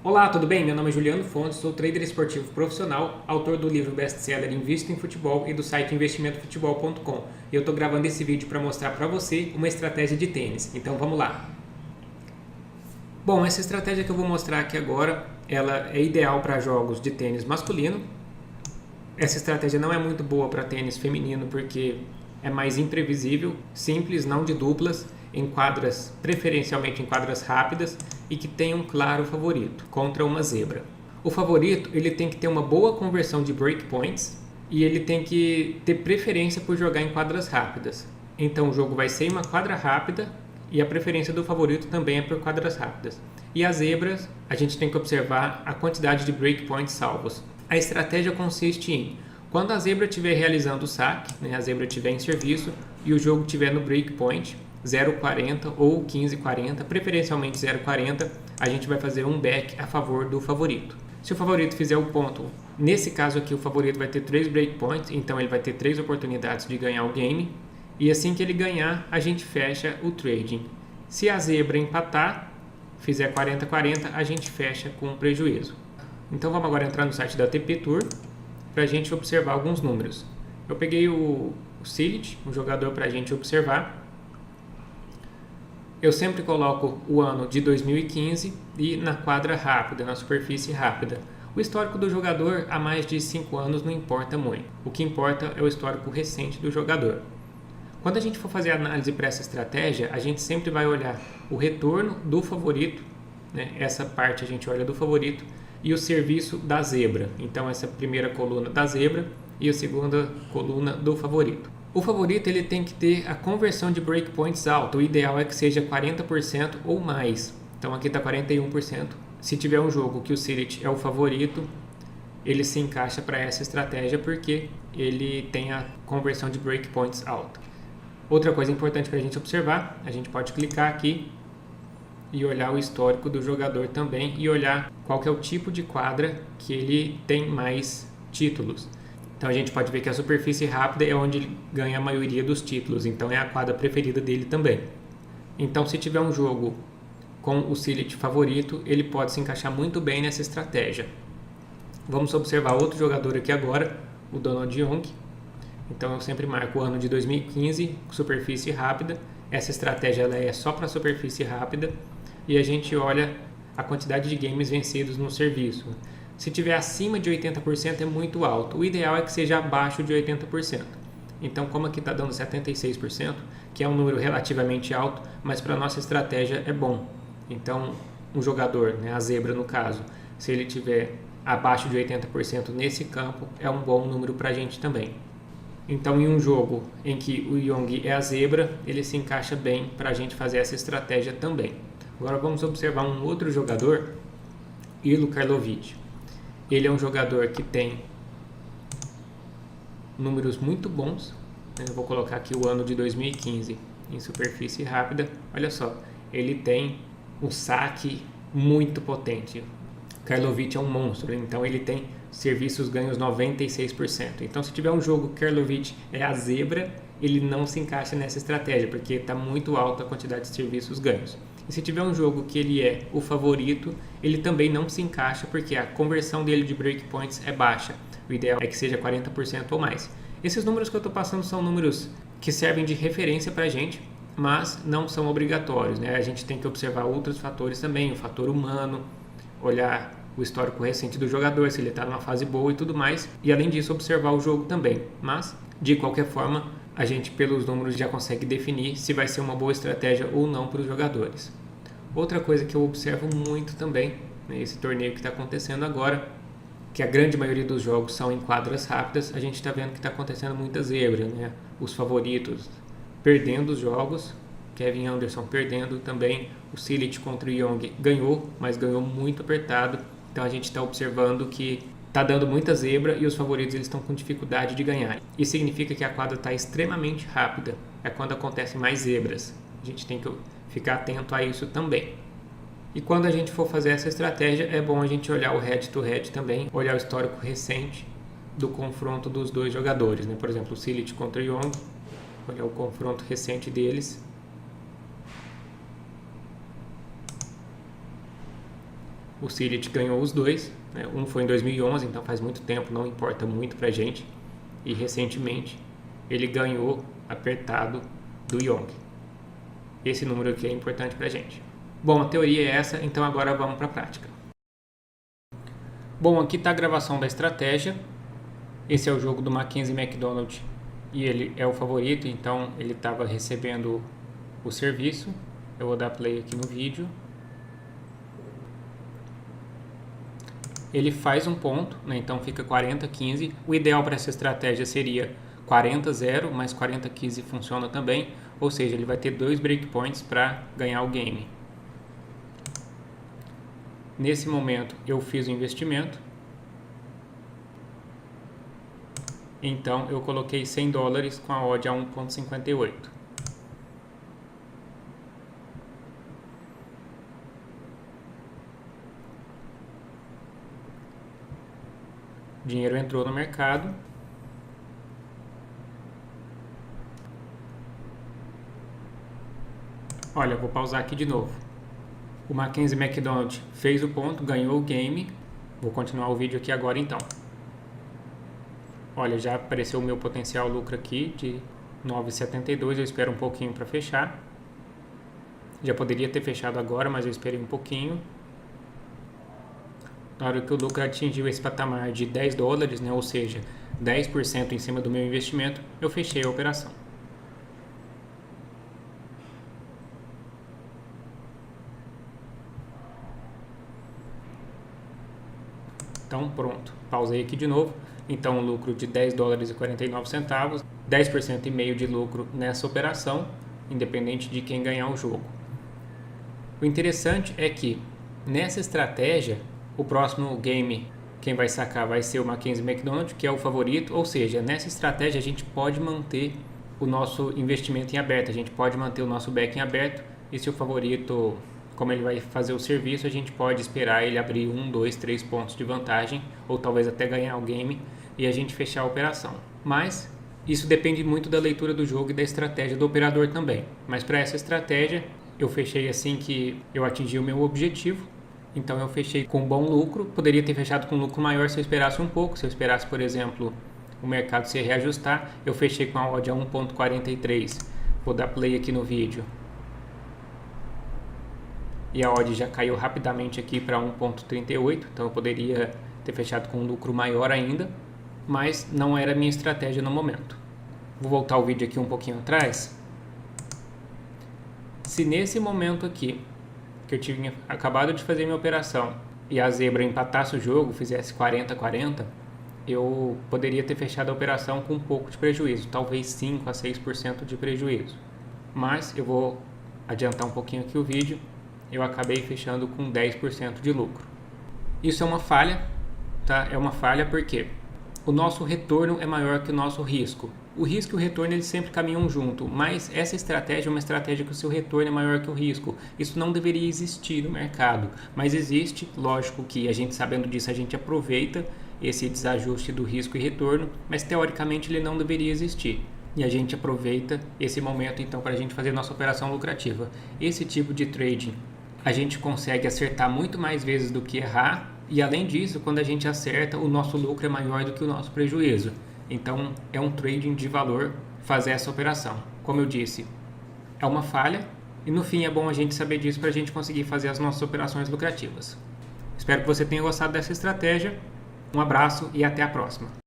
Olá, tudo bem? Meu nome é Juliano Fontes, sou trader esportivo profissional, autor do livro best-seller Invisto em Futebol e do site investimentofutebol.com. E eu estou gravando esse vídeo para mostrar para você uma estratégia de tênis. Então vamos lá. Bom, essa estratégia que eu vou mostrar aqui agora, ela é ideal para jogos de tênis masculino. Essa estratégia não é muito boa para tênis feminino porque é mais imprevisível, simples, não de duplas, em quadras, preferencialmente em quadras rápidas e que tem um claro favorito contra uma zebra. O favorito ele tem que ter uma boa conversão de breakpoints e ele tem que ter preferência por jogar em quadras rápidas. Então o jogo vai ser em uma quadra rápida e a preferência do favorito também é por quadras rápidas. E as zebras, a gente tem que observar a quantidade de breakpoints salvos. A estratégia consiste em, quando a zebra estiver realizando o saque, a zebra estiver em serviço e o jogo estiver no breakpoint, 0,40 ou 15,40, preferencialmente 0,40, a gente vai fazer um back a favor do favorito. Se o favorito fizer o ponto, nesse caso aqui o favorito vai ter 3 breakpoints, então ele vai ter 3 oportunidades de ganhar o game, e assim que ele ganhar, a gente fecha o trading. Se a zebra empatar, fizer 40-40, a gente fecha com prejuízo. Então vamos agora entrar no site da TP Tour para a gente observar alguns números. Eu peguei o Silic, um jogador para a gente observar. Eu sempre coloco o ano de 2015 e na quadra rápida, na superfície rápida. O histórico do jogador há mais de 5 anos não importa muito. O que importa é o histórico recente do jogador. Quando a gente for fazer análise para essa estratégia, a gente sempre vai olhar o retorno do favorito, essa parte a gente olha do favorito, e o serviço da zebra. Então essa primeira coluna da zebra e a segunda coluna do favorito. O favorito ele tem que ter a conversão de breakpoints alta. O ideal é que seja 40% ou mais. Então aqui está 41%. Se tiver um jogo que o Silic é o favorito, ele se encaixa para essa estratégia porque ele tem a conversão de breakpoints alta. Outra coisa importante para a gente observar, a gente pode clicar aqui e olhar o histórico do jogador também e olhar qual que é o tipo de quadra que ele tem mais títulos. Então a gente pode ver que a superfície rápida é onde ele ganha a maioria dos títulos, então é a quadra preferida dele também. Então se tiver um jogo com o Silic favorito, ele pode se encaixar muito bem nessa estratégia. Vamos observar outro jogador aqui agora, o Donald Young. Então eu sempre marco o ano de 2015, superfície rápida. Essa estratégia ela é só para superfície rápida e a gente olha a quantidade de games vencidos no serviço. Se tiver acima de 80% é muito alto. O ideal é que seja abaixo de 80%. Então, como aqui está dando 76%, que é um número relativamente alto, mas para a nossa estratégia é bom. Então, um jogador, a zebra no caso, se ele tiver abaixo de 80% nesse campo, é um bom número para a gente também. Então, em um jogo em que o Young é a zebra, ele se encaixa bem para a gente fazer essa estratégia também. Agora vamos observar um outro jogador, Ilo Karlovic. Ele é um jogador que tem números muito bons. Eu vou colocar aqui o ano de 2015 em superfície rápida. Olha só, ele tem um saque muito potente. Karlovic é um monstro, então ele tem serviços ganhos 96%. Então se tiver um jogo que Karlovic é a zebra, ele não se encaixa nessa estratégia, porque está muito alta a quantidade de serviços ganhos. E se tiver um jogo que ele é o favorito, ele também não se encaixa porque a conversão dele de breakpoints é baixa. O ideal é que seja 40% ou mais. Esses números que eu estou passando são números que servem de referência para a gente, mas não são obrigatórios. A gente tem que observar outros fatores também, o fator humano, olhar o histórico recente do jogador, se ele está numa fase boa e tudo mais. E além disso, observar o jogo também. Mas, de qualquer forma, a gente pelos números já consegue definir se vai ser uma boa estratégia ou não para os jogadores. Outra coisa que eu observo muito também, nesse torneio que está acontecendo agora, que a grande maioria dos jogos são em quadras rápidas, a gente está vendo que está acontecendo muita zebra, Os favoritos perdendo os jogos, Kevin Anderson perdendo também, o Silic contra o Young ganhou, mas ganhou muito apertado, então a gente está observando que está dando muita zebra e os favoritos eles estão com dificuldade de ganhar. Isso significa que a quadra está extremamente rápida. É quando acontecem mais zebras. A gente tem que ficar atento a isso também. E quando a gente for fazer essa estratégia, é bom a gente olhar o head-to-head também, olhar o histórico recente do confronto dos dois jogadores. Por exemplo, o Silic contra o Young, olhar o confronto recente deles. O Sirrit ganhou os dois, né? Um foi em 2011, então faz muito tempo, não importa muito pra gente. E recentemente ele ganhou apertado do Young. Esse número aqui é importante pra gente. Bom, a teoria é essa, então agora vamos para a prática. Bom, aqui está a gravação da estratégia. Esse é o jogo do Mackenzie McDonald e ele é o favorito, então ele estava recebendo o serviço. Eu vou dar play aqui no vídeo. Ele faz um ponto, né? Então fica 40-15. O ideal para essa estratégia seria 40-0, mas 40-15 funciona também. Ou seja, ele vai ter 2 breakpoints para ganhar o game. Nesse momento eu fiz o investimento. Então eu coloquei $100 com a odd a 1,58. O dinheiro entrou no mercado. Olha, vou pausar aqui de novo. O Mackenzie McDonald fez o ponto, ganhou o game. Vou continuar o vídeo aqui agora então. Olha, já apareceu o meu potencial lucro aqui de 9,72. Eu espero um pouquinho para fechar. Já poderia ter fechado agora, mas eu esperei um pouquinho. Na hora que o lucro atingiu esse patamar de $10, né, ou seja, 10% em cima do meu investimento, eu fechei a operação. Então pronto, pausei aqui de novo. Então um lucro de $10,49, 10% e meio de lucro nessa operação, independente de quem ganhar o jogo. O interessante é que nessa estratégia, o próximo game, quem vai sacar vai ser o Mackenzie McDonald, que é o favorito, ou seja, nessa estratégia a gente pode manter o nosso investimento em aberto, a gente pode manter o nosso back em aberto, e se o favorito, como ele vai fazer o serviço, a gente pode esperar ele abrir 1, 2, 3 pontos de vantagem, ou talvez até ganhar o game, e a gente fechar a operação. Mas isso depende muito da leitura do jogo e da estratégia do operador também. Mas para essa estratégia, eu fechei assim que eu atingi o meu objetivo. Então eu fechei com bom lucro. Poderia ter fechado com lucro maior se eu esperasse um pouco. Se eu esperasse, por exemplo, o mercado se reajustar. Eu fechei com a odd a 1,43. Vou dar play aqui no vídeo. E a odd já caiu rapidamente aqui para 1,38. Então eu poderia ter fechado com um lucro maior ainda. Mas não era a minha estratégia no momento. Vou voltar o vídeo aqui um pouquinho atrás. Se nesse momento aqui, que eu tinha acabado de fazer minha operação, e a zebra empatasse o jogo, fizesse 40-40, eu poderia ter fechado a operação com um pouco de prejuízo, talvez 5 a 6% de prejuízo. Mas eu vou adiantar um pouquinho aqui o vídeo, eu acabei fechando com 10% de lucro. Isso é uma falha, tá? É uma falha porque o nosso retorno é maior que o nosso risco. O risco e o retorno eles sempre caminham junto, mas essa estratégia é uma estratégia que o seu retorno é maior que o risco. Isso não deveria existir no mercado, mas existe. Lógico que a gente sabendo disso, a gente aproveita esse desajuste do risco e retorno, mas teoricamente ele não deveria existir. E a gente aproveita esse momento então para a gente fazer nossa operação lucrativa. Esse tipo de trading a gente consegue acertar muito mais vezes do que errar. E além disso, quando a gente acerta, o nosso lucro é maior do que o nosso prejuízo. Então, é um trading de valor fazer essa operação. Como eu disse, é uma falha e no fim é bom a gente saber disso para a gente conseguir fazer as nossas operações lucrativas. Espero que você tenha gostado dessa estratégia. Um abraço e até a próxima.